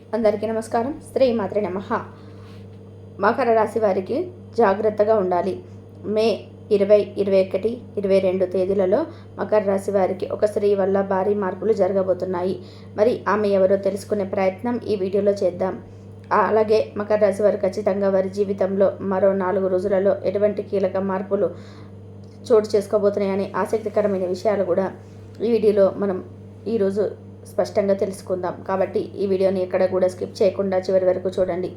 అందరికీ నమస్కారం. శ్రీ మాత్రే నమః. మకర రాశి వారికి జాగ్రత్తగా ఉండాలి. మే 20, 21, 22 తేదీలలో మకర రాశి వారికి ఒక స్త్రీ వల్ల భారీ మార్పులు జరగబోతున్నాయి. మరి ఆమె ఎవరో తెలుసుకునే ప్రయత్నం ఈ వీడియోలో చేద్దాం. అలాగే మకర రాశి వారు ఖచ్చితంగా వారి జీవితంలో మరో 4 రోజులలో ఎటువంటి కీలక మార్పులు చోటు చేసుకోబోతున్నాయని ఆసక్తికరమైన విషయాలు కూడా ఈ వీడియోలో మనం ఈరోజు స్పష్టంగా తెలుసుకుందాం. కాబట్టి ఈ వీడియోని ఎక్కడ కూడా స్కిప్ చేయకుండా చివరి వరకు చూడండి.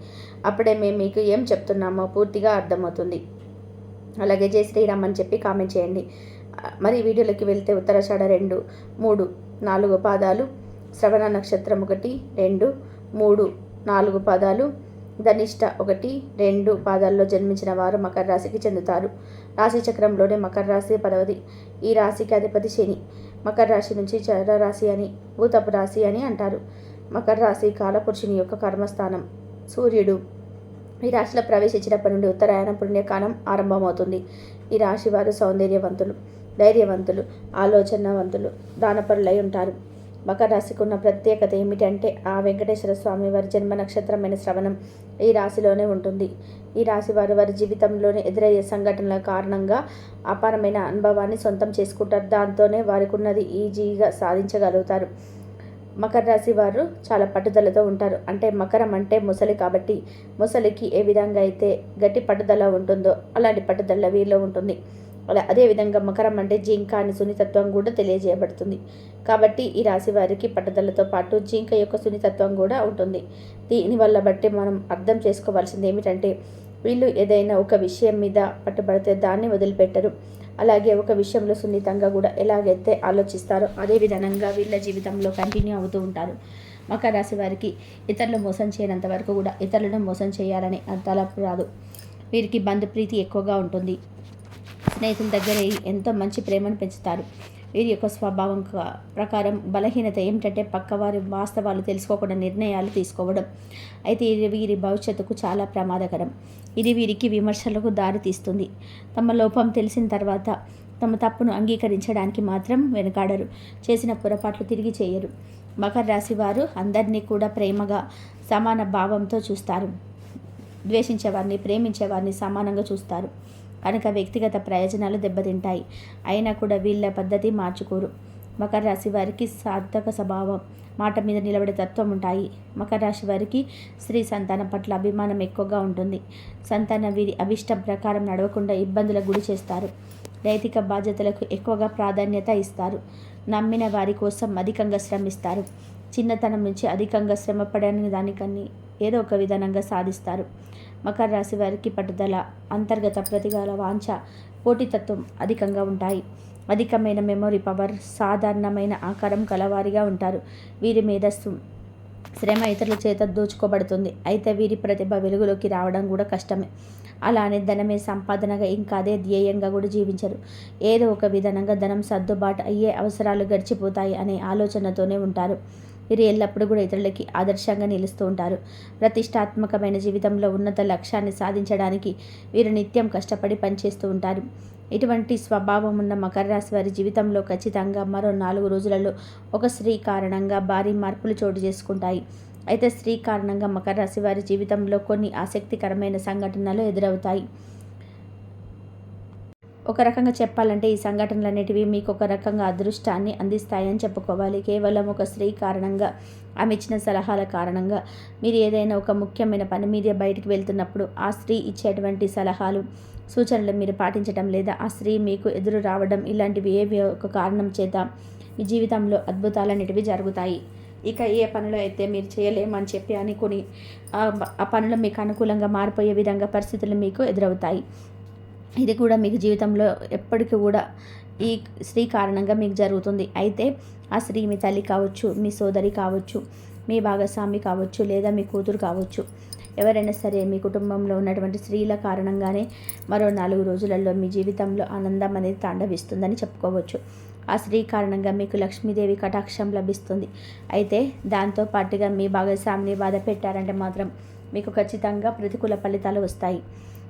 అప్పుడే మేము మీకు ఏం చెప్తున్నామో పూర్తిగా అర్థమవుతుంది. అలాగే జై శ్రీరామ్ అని చెప్పి కామెంట్ చేయండి. మరి వీడియోలోకి వెళ్తే ఉత్తరాషాఢ 2, 3, 4 పాదాలు, శ్రవణ నక్షత్రం 1, 2, 3, 4 పాదాలు, ధనిష్ట 1, 2 పాదాల్లో జన్మించిన వారు మకర రాశికి చెందుతారు. రాశి చక్రంలోనే మకర రాశి 10వ. ఈ రాశికి అధిపతి శని. మకర రాశి నుంచి చర రాశి అని, భూతపు రాశి అని అంటారు. మకర రాశి కాలపురుషుని యొక్క కర్మస్థానం. సూర్యుడు ఈ రాశిలో ప్రవేశించినప్పటి నుండి ఉత్తరాయణ పుణ్యకాలం ఆరంభమవుతుంది. ఈ రాశి వారు సౌందర్యవంతులు, ధైర్యవంతులు, ఆలోచనవంతులు, దానపరులై ఉంటారు. మకర రాశికి ఉన్న ప్రత్యేకత ఏమిటంటే ఆ వెంకటేశ్వర స్వామి వారి జన్మ నక్షత్రమైన శ్రవణం ఈ రాశిలోనే ఉంటుంది. ఈ రాశి వారు వారి జీవితంలోనే ఎదురయ్యే సంఘటనల కారణంగా అపారమైన అనుభవాన్ని సొంతం చేసుకుంటారు. దాంతోనే వారికి ఉన్నది ఈజీగా సాధించగలుగుతారు. మకర రాశి వారు చాలా పట్టుదలతో ఉంటారు. అంటే మకరం అంటే ముసలి కాబట్టి ముసలికి ఏ విధంగా అయితే గట్టి పట్టుదల ఉంటుందో అలాంటి పట్టుదల వీరిలో ఉంటుంది. అదేవిధంగా మకరం అంటే జింక అని సున్నితత్వం కూడా తెలియజేయబడుతుంది. కాబట్టి ఈ రాశి వారికి పట్టుదలతో పాటు జింక యొక్క సున్నితత్వం కూడా ఉంటుంది. దీనివల్ల బట్టి మనం అర్థం చేసుకోవాల్సింది ఏమిటంటే వీళ్ళు ఏదైనా ఒక విషయం మీద పట్టుబడితే దాన్ని వదిలిపెట్టరు. అలాగే ఒక విషయంలో సున్నితంగా కూడా ఎలాగైతే ఆలోచిస్తారో అదే విధంగా వీళ్ళ జీవితంలో కంటిన్యూ అవుతూ ఉంటారు. మకర రాశి వారికి ఇతరులు మోసం చేయనంత వరకు కూడా ఇతరులను మోసం చేయాలని తలపు రాదు. వీరికి బంధుప్రీతి ఎక్కువగా ఉంటుంది. స్నేహితుల దగ్గర ఎంతో మంచి ప్రేమను పెంచుతారు. వీరి యొక్క స్వభావం ప్రకారం బలహీనత ఏమిటంటే పక్కవారి వాస్తవాలు తెలుసుకోకుండా నిర్ణయాలు తీసుకోవడం. అయితే ఇది వీరి భవిష్యత్తుకు చాలా ప్రమాదకరం. ఇది వీరికి విమర్శలకు దారి తీస్తుంది. తమ లోపం తెలిసిన తర్వాత తమ తప్పును అంగీకరించడానికి మాత్రం వెనుకాడరు. చేసిన పొరపాట్లు తిరిగి చేయరు. మకర రాశి వారు అందరినీ కూడా ప్రేమగా సమాన భావంతో చూస్తారు. ద్వేషించేవారిని ప్రేమించేవారిని సమానంగా చూస్తారు. కనుక వ్యక్తిగత ప్రయోజనాలు దెబ్బతింటాయి. అయినా కూడా వీళ్ళ పద్ధతి మార్చుకోరు. మకర రాశి వారికి సార్థక స్వభావం, మాట మీద నిలబడే తత్వం ఉంటాయి. మకర రాశి వారికి స్త్రీ సంతానం పట్ల అభిమానం ఎక్కువగా ఉంటుంది. సంతానం వీరి అభిష్టం ప్రకారం నడవకుండా ఇబ్బందులకు గురి చేస్తారు. నైతిక బాధ్యతలకు ఎక్కువగా ప్రాధాన్యత ఇస్తారు. నమ్మిన వారి కోసం అధికంగా శ్రమిస్తారు. చిన్నతనం నుంచి అధికంగా శ్రమపడని దానికన్నీ ఏదో ఒక విధానంగా సాధిస్తారు. మకర రాశి వారికి పట్టుదల, అంతర్గత ప్రతిగాల వాంఛ, పోటీతత్వం అధికంగా ఉంటాయి. అధికమైన మెమొరీ పవర్, సాధారణమైన ఆకారం కలవారిగా ఉంటారు. వీరి మేధస్సు శ్రమ ఇతరుల చేత దోచుకోబడుతుంది. అయితే వీరి ప్రతిభ వెలుగులోకి రావడం కూడా కష్టమే. అలానే ధనమే సంపాదనగా ఇంకా అదే ధ్యేయంగా కూడా జీవించరు. ఏదో ఒక విధానంగా ధనం సర్దుబాటు అయ్యే అవసరాలు గడిచిపోతాయి అనే ఆలోచనతోనే ఉంటారు. వీరు ఎల్లప్పుడూ కూడా ఇతరులకి ఆదర్శంగా నిలుస్తూ ఉంటారు. ప్రతిష్టాత్మకమైన జీవితంలో ఉన్నత లక్ష్యాన్ని సాధించడానికి వీరు నిత్యం కష్టపడి పనిచేస్తూ ఉంటారు. ఇటువంటి స్వభావం ఉన్న మకర రాశి వారి జీవితంలో ఖచ్చితంగా మరో 4 రోజులలో ఒక స్త్రీ కారణంగా భారీ మార్పులు చోటు చేసుకుంటాయి. అయితే స్త్రీ కారణంగా మకర రాశి వారి జీవితంలో కొన్ని ఆసక్తికరమైన సంఘటనలు ఎదురవుతాయి. ఒక రకంగా చెప్పాలంటే ఈ సంఘటనలు అనేటివి మీకు ఒక రకంగా అదృష్టాన్ని అందిస్తాయని చెప్పుకోవాలి. కేవలం ఒక స్త్రీ కారణంగా, ఆమె ఇచ్చిన సలహాల కారణంగా మీరు ఏదైనా ఒక ముఖ్యమైన పని మీద బయటికి వెళ్తున్నప్పుడు ఆ స్త్రీ ఇచ్చేటువంటి సలహాలు, సూచనలు మీరు పాటించడం లేదా ఆ స్త్రీ మీకు ఎదురు రావడం ఇలాంటివి ఏవి ఒక కారణం చేత మీ జీవితంలో అద్భుతాలు అనేటివి జరుగుతాయి. ఇక ఏ పనులు అయితే మీరు చేయలేమని చెప్పి అనుకుని ఆ పనులు మీకు అనుకూలంగా మారిపోయే విధంగా పరిస్థితులు మీకు ఎదురవుతాయి. ఇది కూడా మీకు జీవితంలో ఎప్పటికీ కూడా ఈ స్త్రీ కారణంగా మీకు జరుగుతుంది. అయితే ఆ స్త్రీ మీ తల్లి కావచ్చు, మీ సోదరి కావచ్చు, మీ భాగస్వామి కావచ్చు, లేదా మీ కూతురు కావచ్చు. ఎవరైనా సరే మీ కుటుంబంలో ఉన్నటువంటి స్త్రీల కారణంగానే మరో 4 రోజులలో మీ జీవితంలో ఆనందం అనేది తాండవిస్తుందని చెప్పుకోవచ్చు. ఆ స్త్రీ కారణంగా మీకు లక్ష్మీదేవి కటాక్షం లభిస్తుంది. అయితే దాంతో పాటుగా మీ భాగస్వామిని బాధ పెట్టారంటే మాత్రం మీకు ఖచ్చితంగా ప్రతికూల ఫలితాలు వస్తాయి.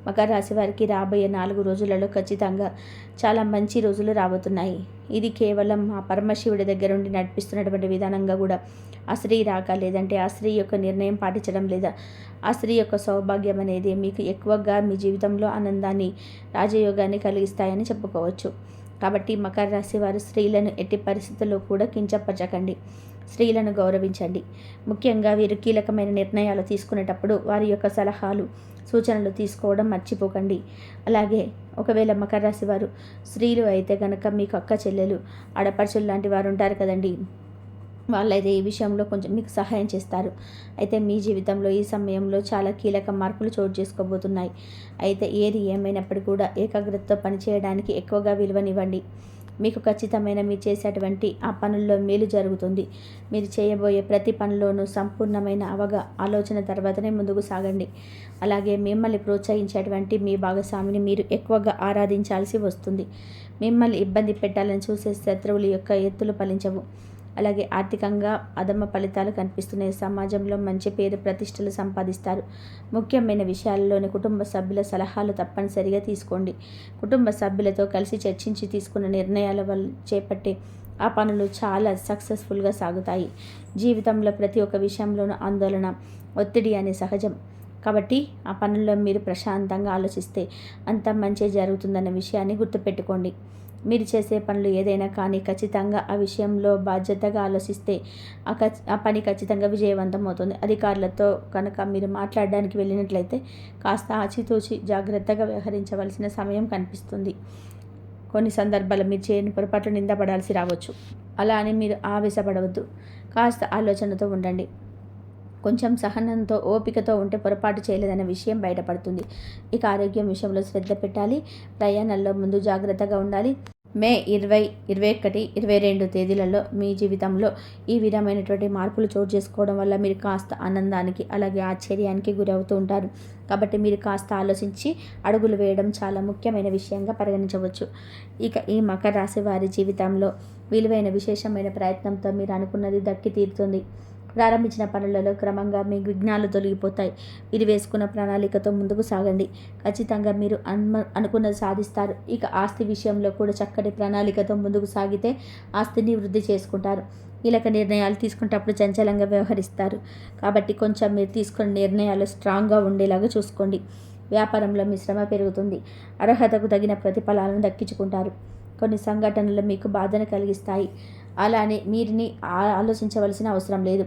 మకర రాశి వారికి రాబోయే 4 రోజులలో ఖచ్చితంగా చాలా మంచి రోజులు రాబోతున్నాయి. ఇది కేవలం ఆ పరమశివుడి దగ్గర నుండి నడిపిస్తున్నటువంటి విధానంగా కూడా ఆ స్త్రీ రాక, లేదంటే ఆ స్త్రీ యొక్క నిర్ణయం పాటించడం, లేదా ఆ స్త్రీ యొక్క సౌభాగ్యం అనేది మీకు ఎక్కువగా మీ జీవితంలో ఆనందాన్ని, రాజయోగాన్ని కలిగిస్తాయని చెప్పుకోవచ్చు. కాబట్టి మకర రాశి వారు స్త్రీలను ఎట్టి పరిస్థితుల్లో కూడా కించపరచకండి. స్త్రీలను గౌరవించండి. ముఖ్యంగా వీరు కీలకమైన నిర్ణయాలు తీసుకునేటప్పుడు వారి యొక్క సలహాలు, సూచనలు తీసుకోవడం మర్చిపోకండి. అలాగే ఒకవేళ మకర రాశి వారు స్త్రీలు అయితే కనుక మీకు అక్క చెల్లెలు, ఆడపడుచులు లాంటి వారు ఉంటారు కదండి. వాళ్ళైతే ఈ విషయంలో కొంచెం మీకు సహాయం చేస్తారు. అయితే మీ జీవితంలో ఈ సమయంలో చాలా కీలక మార్పులు చోటు చేసుకోబోతున్నాయి. అయితే ఏది ఏమైనప్పటికీ కూడా ఏకాగ్రతతో పనిచేయడానికి ఎక్కువగా విలువనివ్వండి. మీకు ఖచ్చితమైన మీరు చేసేటువంటి ఆ పనుల్లో మేలు జరుగుతుంది. మీరు చేయబోయే ప్రతి పనిలోనూ సంపూర్ణమైన ఆలోచన తర్వాతనే ముందుకు సాగండి. అలాగే మిమ్మల్ని ప్రోత్సహించేటువంటి మీ భాగస్వామిని మీరు ఎక్కువగా ఆరాధించాల్సి వస్తుంది. మిమ్మల్ని ఇబ్బంది పెట్టాలని చూసే శత్రువుల యొక్క ఎత్తులు ఫలించవు. అలాగే ఆర్థికంగా అధమ ఫలితాలు కనిపిస్తున్నాయి. సమాజంలో మంచి పేరు ప్రతిష్టలు సంపాదిస్తారు. ముఖ్యమైన విషయాల్లోని కుటుంబ సభ్యుల సలహాలు తప్పనిసరిగా తీసుకోండి. కుటుంబ సభ్యులతో కలిసి చర్చించి తీసుకున్న నిర్ణయాల వల్ల చేపట్టే ఆ పనులు చాలా సక్సెస్ఫుల్గా సాగుతాయి. జీవితంలో ప్రతి ఒక్క విషయంలోనూ ఆందోళన, ఒత్తిడి అనే సహజం. కాబట్టి ఆ పనుల్లో మీరు ప్రశాంతంగా ఆలోచిస్తే అంత మంచి జరుగుతుందన్న విషయాన్ని గుర్తుపెట్టుకోండి. మీరు చేసే పనులు ఏదైనా కానీ ఖచ్చితంగా ఆ విషయంలో బాధ్యతగా ఆలోచిస్తే ఆ పని ఖచ్చితంగా విజయవంతం అవుతుంది. అధికారులతో కనుక మీరు మాట్లాడడానికి వెళ్ళినట్లయితే కాస్త ఆచితూచి జాగ్రత్తగా వ్యవహరించవలసిన సమయం కనిపిస్తుంది. కొన్ని సందర్భాల్లో మీరు చేయని పొరపాట్లు నిందపడాల్సి రావచ్చు. అలా అని మీరు ఆవేశపడవద్దు. కాస్త ఆలోచనతో ఉండండి. కొంచెం సహనంతో, ఓపికతో ఉంటే పొరపాటు చేయలేదనే విషయం బయటపడుతుంది. ఇక ఆరోగ్యం విషయంలో శ్రద్ధ పెట్టాలి. ప్రయాణాల్లో ముందు జాగ్రత్తగా ఉండాలి. మే 20, 21, 22 తేదీలలో మీ జీవితంలో ఈ విధమైనటువంటి మార్పులు చోటు చేసుకోవడం వల్ల మీరు కాస్త ఆనందానికి, అలాగే ఆశ్చర్యానికి గురవుతూ ఉంటారు. కాబట్టి మీరు కాస్త ఆలోచించి అడుగులు వేయడం చాలా ముఖ్యమైన విషయంగా పరిగణించవచ్చు. ఇక ఈ మకర రాశి వారి జీవితంలో విలువైన విశేషమైన ప్రయత్నంతో మీరు అనుకున్నది దక్కి తీరుతుంది. ప్రారంభించిన పనులలో క్రమంగా మీ విఘ్నాలు తొలగిపోతాయి. మీరు వేసుకున్న ప్రణాళికతో ముందుకు సాగండి. ఖచ్చితంగా మీరు అనుకున్నది సాధిస్తారు. ఇక ఆస్తి విషయంలో కూడా చక్కటి ప్రణాళికతో ముందుకు సాగితే ఆస్తిని వృద్ధి చేసుకుంటారు. కీలక నిర్ణయాలు తీసుకునేటప్పుడు చంచలంగా వ్యవహరిస్తారు. కాబట్టి కొంచెం మీరు తీసుకున్న నిర్ణయాలు స్ట్రాంగ్గా ఉండేలాగా చూసుకోండి. వ్యాపారంలో మీ శ్రమ పెరుగుతుంది. అర్హతకు తగిన ప్రతిఫలాలను దక్కించుకుంటారు. కొన్ని సంఘటనలు మీకు బాధను కలిగిస్తాయి. అలానే మీరిని ఆలోచించవలసిన అవసరం లేదు.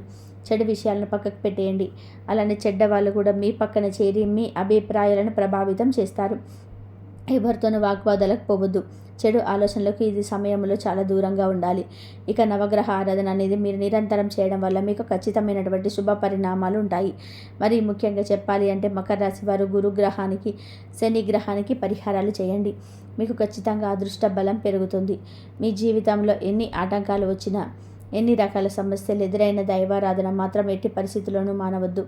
చెడు విషయాలను పక్కకు పెట్టేయండి. అలానే చెడ్డ వాళ్ళు కూడా మీ పక్కన చేరి మీ అభిప్రాయాలను ప్రభావితం చేస్తారు. ఎవరితోనూ వాగ్వాదాలకు పోవద్దు. చెడు ఆలోచనలకు ఇది సమయంలో చాలా దూరంగా ఉండాలి. ఇక నవగ్రహ ఆరాధన అనేది మీరు నిరంతరం చేయడం వల్ల మీకు ఖచ్చితమైనటువంటి శుభ పరిణామాలు ఉంటాయి. మరి ముఖ్యంగా చెప్పాలి అంటే మకర రాశి వారు గురుగ్రహానికి, శని గ్రహానికి పరిహారాలు చేయండి. మీకు ఖచ్చితంగా అదృష్ట బలం పెరుగుతుంది. మీ జీవితంలో ఎన్ని ఆటంకాలు వచ్చినా, ఎన్ని రకాల సమస్యలు ఎదురైన దైవారాధన మాత్రం ఎట్టి పరిస్థితుల్లోనూ మానవద్దు.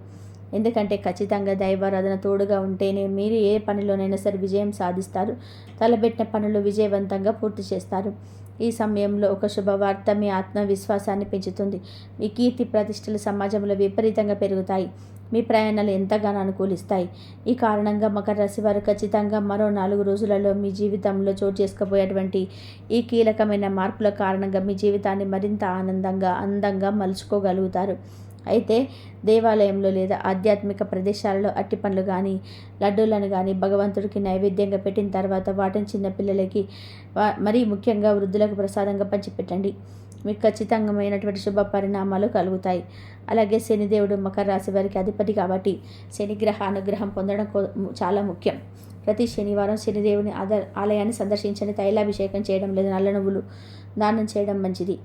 ఎందుకంటే ఖచ్చితంగా దైవారాధన తోడుగా ఉంటేనే మీరు ఏ పనిలోనైనా సరే విజయం సాధిస్తారు. తలబెట్టిన పనులు విజయవంతంగా పూర్తి చేస్తారు. ఈ సమయంలో ఒక శుభవార్త మీ ఆత్మవిశ్వాసాన్ని పెంచుతుంది. మీ కీర్తి ప్రతిష్టలు సమాజంలో విపరీతంగా పెరుగుతాయి. మీ ప్రయాణాలు ఎంతగానో అనుకూలిస్తాయి. ఈ కారణంగా మకర రాశి వారు ఖచ్చితంగా మరో 4 రోజులలో మీ జీవితంలో చోటు చేసుకోబోయేటువంటి ఈ కీలకమైన మార్పుల కారణంగా మీ జీవితాన్ని మరింత ఆనందంగా, అందంగా మలుచుకోగలుగుతారు. అయితే దేవాలయంలో లేదా ఆధ్యాత్మిక ప్రదేశాలలో అట్టి పండ్లు కానీ, లడ్డూలను కానీ భగవంతుడికి నైవేద్యంగా పెట్టిన తర్వాత వాటిని చిన్నపిల్లలకి, మరీ ముఖ్యంగా వృద్ధులకు ప్రసాదంగా పంచిపెట్టండి. మీకు ఖచ్చితమైనటువంటి శుభ పరిణామాలు కలుగుతాయి. అలాగే శనిదేవుడు మకర రాశి వారికి అధిపతి కాబట్టి శనిగ్రహ అనుగ్రహం పొందడం చాలా ముఖ్యం. ప్రతి శనివారం శనిదేవుని ఆలయాన్ని సందర్శించండి. తైలాభిషేకం చేయడం లేదా నల్ల నువ్వులు దానం చేయడం మంచిది.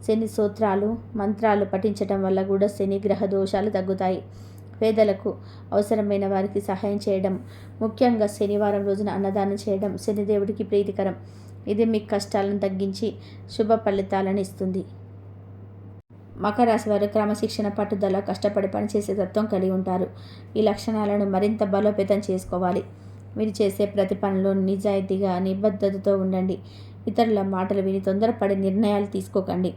శని స్తోత్రాలు, మంత్రాలు పఠించడం వల్ల కూడా శని గ్రహ దోషాలు తగ్గుతాయి. పేదలకు, అవసరమైన వారికి సహాయం చేయడం, ముఖ్యంగా శనివారం రోజున అన్నదానం చేయడం శనిదేవుడికి ప్రీతికరం. ఇది మీ కష్టాలను తగ్గించి శుభ ఫలితాలను ఇస్తుంది. మకర రాశి వారు క్రమశిక్షణ, పట్టుదల, కష్టపడి పనిచేసే తత్వం కలిగి ఉంటారు. ఈ లక్షణాలను మరింత బలోపేతం చేసుకోవాలి. మీరు చేసే ప్రతి పనిలో నిజాయితీగా, నిబద్ధతతో ఉండండి. ఇతరుల మాటలు విని తొందరపడి నిర్ణయాలు తీసుకోకండి.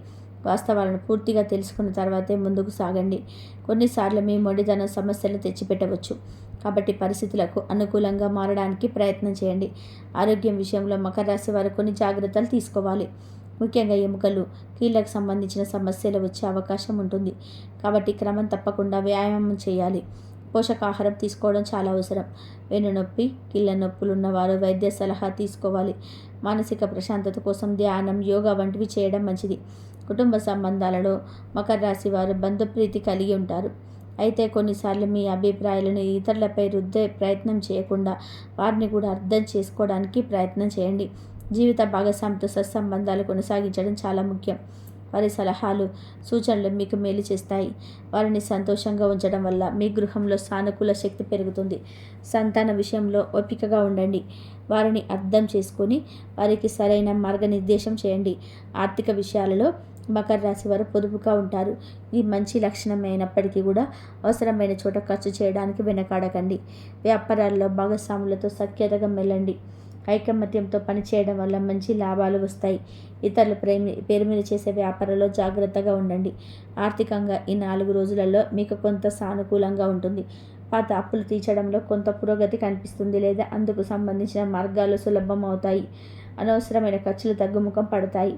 వాస్తవాలను పూర్తిగా తెలుసుకున్న తర్వాతే ముందుకు సాగండి. కొన్నిసార్లు మీ మొండితనం సమస్యలు తెచ్చిపెట్టవచ్చు. కాబట్టి పరిస్థితులకు అనుకూలంగా మారడానికి ప్రయత్నం చేయండి. ఆరోగ్యం విషయంలో మకర రాశి వారు కొన్ని జాగ్రత్తలు తీసుకోవాలి. ముఖ్యంగా ఎముకలు, కీళ్ళకు సంబంధించిన సమస్యలు వచ్చే అవకాశం ఉంటుంది. కాబట్టి క్రమం తప్పకుండా వ్యాయామం చేయాలి. పోషకాహారం తీసుకోవడం చాలా అవసరం. వెన్నునొప్పి, కీళ్ళ నొప్పులు ఉన్నవారు వైద్య సలహా తీసుకోవాలి. మానసిక ప్రశాంతత కోసం ధ్యానం, యోగా వంటివి చేయడం మంచిది. కుటుంబ సంబంధాలలో మకర రాశి వారు బంధుప్రీతి కలిగి ఉంటారు. అయితే కొన్నిసార్లు మీ అభిప్రాయాలను ఇతరులపై రుద్దే ప్రయత్నం చేయకుండా వారిని కూడా అర్థం చేసుకోవడానికి ప్రయత్నం చేయండి. జీవిత భాగస్వామితో సత్సంబంధాలు కొనసాగించడం చాలా ముఖ్యం. వారి సలహాలు, సూచనలు మీకు మేలు చేస్తాయి. వారిని సంతోషంగా ఉంచడం వల్ల మీ గృహంలో సానుకూల శక్తి పెరుగుతుంది. సంతాన విషయంలో ఓపికగా ఉండండి. వారిని అర్థం చేసుకొని వారికి సరైన మార్గనిర్దేశం చేయండి. ఆర్థిక విషయాలలో మకర రాశి వారు పొదుపుగా ఉంటారు. ఇది మంచి లక్షణమైనప్పటికీ కూడా అవసరమైన చోట ఖర్చు చేయడానికి వెనకాడకండి. వ్యాపారాల్లో భాగస్వాములతో సఖ్యతగా మెల్లండి. ఐకమత్యంతో పనిచేయడం వల్ల మంచి లాభాలు వస్తాయి. ఇతరుల పేరు మీద చేసే వ్యాపారంలో జాగ్రత్తగా ఉండండి. ఆర్థికంగా ఈ 4 రోజులలో మీకు కొంత సానుకూలంగా ఉంటుంది. పాత అప్పులు తీర్చడంలో కొంత పురోగతి కనిపిస్తుంది, లేదా అందుకు సంబంధించిన మార్గాలు సులభం అవుతాయి. అనవసరమైన ఖర్చులు తగ్గుముఖం పడతాయి.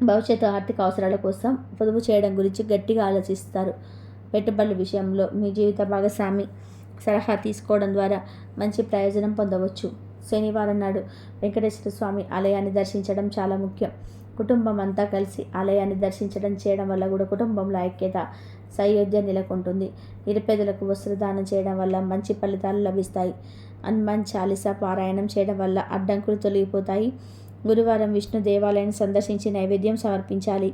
భవిష్యత్తు ఆర్థిక అవసరాల కోసం పొదుపు చేయడం గురించి గట్టిగా ఆలోచిస్తారు. పెట్టుబడుల విషయంలో మీ జీవిత భాగస్వామి సలహా తీసుకోవడం ద్వారా మంచి ప్రయోజనం పొందవచ్చు. శనివారం నాడు వెంకటేశ్వర స్వామి ఆలయాన్ని దర్శించడం చాలా ముఖ్యం. కుటుంబం అంతా కలిసి ఆలయాన్ని దర్శించడం చేయడం వల్ల కూడా కుటుంబంలో ఐక్యత, సయోధ్య నెలకొంటుంది. నిరుపేదలకు వస్త్రదానం చేయడం వల్ల మంచి ఫలితాలు లభిస్తాయి. హనుమాన్ చాలీసా పారాయణం చేయడం వల్ల అడ్డంకులు తొలగిపోతాయి. గురువారం విష్ణు దేవాలయాన్ని సందర్శించి నైవేద్యం సమర్పించాలి.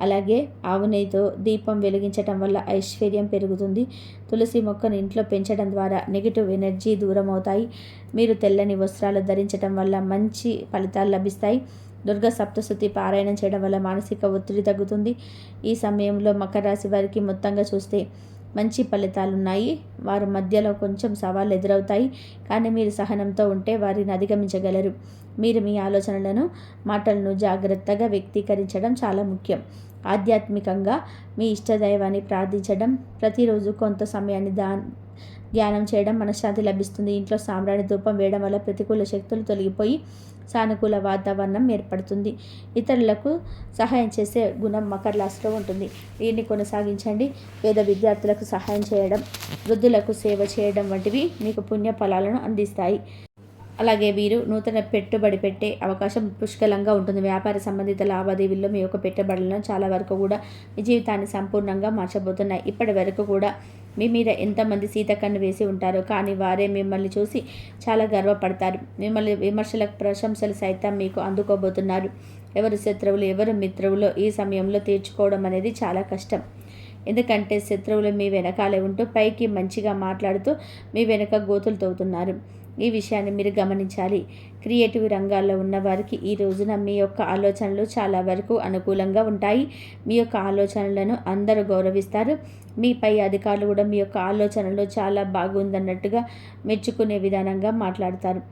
అలాగే ఆవు నెయ్యితో దీపం వెలిగించటం వల్ల ఐశ్వర్యం పెరుగుతుంది. తులసి మొక్కను ఇంట్లో పెంచడం ద్వారా నెగిటివ్ ఎనర్జీ దూరం అవుతాయి. మీరు తెల్లని వస్త్రాలు ధరించడం వల్ల మంచి ఫలితాలు లభిస్తాయి. దుర్గా సప్తశతి పారాయణం చేయడం వల్ల మానసిక ఒత్తిడి తగ్గుతుంది. ఈ సమయంలో మకర రాశి వారికి మొత్తంగా చూస్తే మంచి ఫలితాలున్నాయి. వారి మధ్యలో కొంచెం సవాళ్ళు ఎదురవుతాయి, కానీ మీరు సహనంతో ఉంటే వారిని అధిగమించగలరు. మీరు మీ ఆలోచనలను, మాటలను జాగ్రత్తగా వ్యక్తీకరించడం చాలా ముఖ్యం. ఆధ్యాత్మికంగా మీ ఇష్టదైవాన్ని ప్రార్థించడం, ప్రతిరోజు కొంత సమయాన్ని ధ్యానం చేయడం మనశ్శాంతి లభిస్తుంది. ఇంట్లో సాంబ్రాణి ధూపం వేయడం వల్ల ప్రతికూల శక్తులు తొలగిపోయి సానుకూల వాతావరణం ఏర్పడుతుంది. ఇతరులకు సహాయం చేసే గుణం మకర రాశిలో ఉంటుంది. దీన్ని కొనసాగించండి. పేద విద్యార్థులకు సహాయం చేయడం, వృద్ధులకు సేవ చేయడం వంటివి మీకు పుణ్య ఫలాలను అందిస్తాయి. అలాగే వీరు నూతన పెట్టుబడి పెట్టే అవకాశం పుష్కలంగా ఉంటుంది. వ్యాపార సంబంధిత లావాదేవీల్లో మీ యొక్క పెట్టుబడులను చాలా వరకు కూడా మీ జీవితాన్ని సంపూర్ణంగా మార్చబోతున్నాయి. ఇప్పటి వరకు కూడా మీ మీద ఎంతమంది సీతకన్ను వేసి ఉంటారో, కానీ వారే మిమ్మల్ని చూసి చాలా గర్వపడతారు. మిమ్మల్ని విమర్శలకు ప్రశంసలు సైతం మీకు అందుకోబోతున్నారు. ఎవరు శత్రువులు, ఎవరు మిత్రువులో ఈ సమయంలో తీర్చుకోవడం అనేది చాలా కష్టం. ఎందుకంటే శత్రువులు మీ వెనకాలే ఉంటూ పైకి మంచిగా మాట్లాడుతూ మీ వెనక గోతులు తవ్వుతున్నారు. ఈ విషయాన్ని మీరు గమనించాలి. క్రియేటివ్ రంగాల్లో ఉన్నవారికి ఈ రోజున మీ యొక్క ఆలోచనలు చాలా వరకు అనుకూలంగా ఉంటాయి. మీ యొక్క ఆలోచనలను అందరూ గౌరవిస్తారు. మీ పై అధికారులు కూడా మీ యొక్క ఆలోచనలు చాలా బాగుందన్నట్టుగా మెచ్చుకునే విధానంగా మాట్లాడతారు.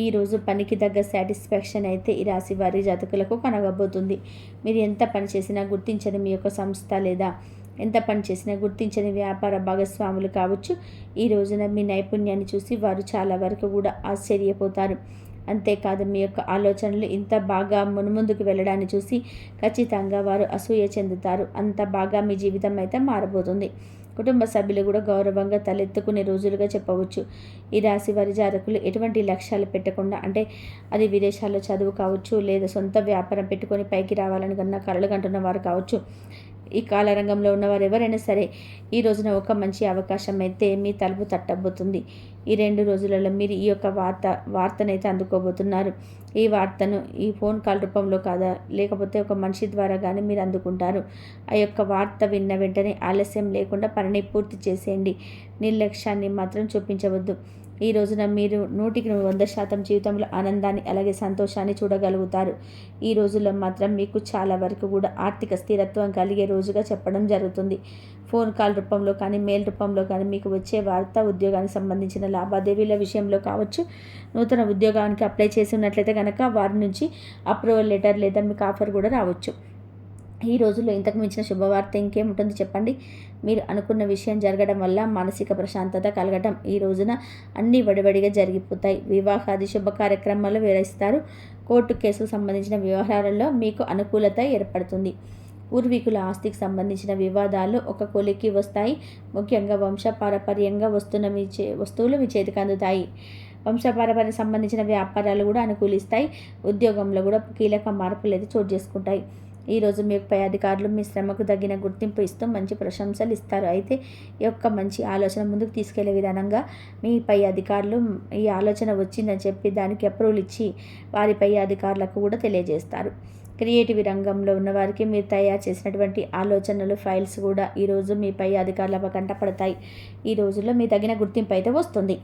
ఈరోజు పనికి తగ్గ సాటిస్ఫాక్షన్ అయితే ఈ రాశి వారి జాతకులకు కనగబోతుంది. మీరు ఎంత పని చేసినా గుర్తించని మీ యొక్క సంస్థ, లేదా ఎంత పని చేసినా గుర్తించని వ్యాపార భాగస్వాములు కావచ్చు, ఈ రోజున మీ నైపుణ్యాన్ని చూసి వారు చాలా వరకు కూడా ఆశ్చర్యపోతారు. అంతేకాదు, మీ యొక్క ఆలోచనలు ఇంత బాగా మున్ముందుకు వెళ్ళడాన్ని చూసి ఖచ్చితంగా వారు అసూయ చెందుతారు. అంత బాగా మీ జీవితం అయితే మారబోతుంది. కుటుంబ సభ్యులు కూడా గౌరవంగా తలెత్తుకునే రోజులుగా చెప్పవచ్చు. ఈ రాశి వారి జాతకులు ఎటువంటి లక్ష్యాలు పెట్టకుండా, అంటే అది విదేశాల్లో చదువు కావచ్చు, లేదా సొంత వ్యాపారం పెట్టుకొని పైకి రావాలని కన్నా కలలు కంటున్న వారు కావచ్చు, ఈ కాలరంగంలో ఉన్నవారు ఎవరైనా సరే ఈ రోజున ఒక మంచి అవకాశం అయితే మీ తలుపు తట్టబోతుంది. ఈ 2 రోజులలో మీరు ఈ యొక్క వార్తనైతే అందుకోబోతున్నారు. ఈ వార్తను ఈ ఫోన్ కాల్ రూపంలో కాదా, లేకపోతే ఒక మనిషి ద్వారా కానీ మీరు అందుకుంటారు. ఆ యొక్క వార్త విన్న వెంటనే ఆలస్యం లేకుండా పనిని పూర్తి చేసేయండి. నిర్లక్ష్యాన్ని మాత్రం చూపించవద్దు. ఈ రోజున మీరు 100% జీవితంలో ఆనందాన్ని, అలాగే సంతోషాన్ని చూడగలుగుతారు. ఈ రోజుల్లో మాత్రం మీకు చాలా వరకు కూడా ఆర్థిక స్థిరత్వం కలిగే రోజుగా చెప్పడం జరుగుతుంది. ఫోన్ కాల్ రూపంలో కానీ, మెయిల్ రూపంలో కానీ మీకు వచ్చే వార్త ఉద్యోగానికి సంబంధించిన లావాదేవీల విషయంలో కావచ్చు, నూతన ఉద్యోగానికి అప్లై చేసి ఉన్నట్లయితే కనుక వారి నుంచి అప్రూవల్ లెటర్ లేదా మీకు ఆఫర్ కూడా రావచ్చు. ఈ రోజుల్లో ఇంతకు మించిన శుభవార్త ఇంకేముంటుంది చెప్పండి. మీరు అనుకున్న విషయం జరగడం వల్ల మానసిక ప్రశాంతత కలగటం. ఈ రోజున అన్నీ వడివడిగా జరిగిపోతాయి. వివాహాది శుభ కార్యక్రమాలు వివరిస్తారు. కోర్టు కేసుకు సంబంధించిన వ్యవహారాల్లో మీకు అనుకూలత ఏర్పడుతుంది. పూర్వీకుల ఆస్తికి సంబంధించిన వివాదాలు ఒక కొలిక్కి వస్తాయి. ముఖ్యంగా వంశపారపర్యంగా వస్తున్న వస్తువులు మీ చేతికి అందుతాయి. వంశపారపర్యం సంబంధించిన వ్యాపారాలు కూడా అనుకూలిస్తాయి. ఉద్యోగంలో కూడా కీలక మార్పులు అయితే చోటు చేసుకుంటాయి. ఈరోజు మీ పై అధికారులు మీ శ్రమకు తగిన గుర్తింపు ఇస్తూ మంచి ప్రశంసలు ఇస్తారు. అయితే ఈ యొక్క మంచి ఆలోచన ముందుకు తీసుకెళ్లే విధానంగా మీ పై అధికారులు ఈ ఆలోచన వచ్చిందని చెప్పి దానికి అప్రూవల్ ఇచ్చి వారి పై అధికారులకు కూడా తెలియజేస్తారు. క్రియేటివ్ రంగంలో ఉన్నవారికి మీరు తయారు చేసినటువంటి ఆలోచనలు, ఫైల్స్ కూడా ఈరోజు మీ పై అధికారుల కంటపడతాయి. ఈ రోజుల్లో మీ తగిన గుర్తింపు అయితే వస్తుంది.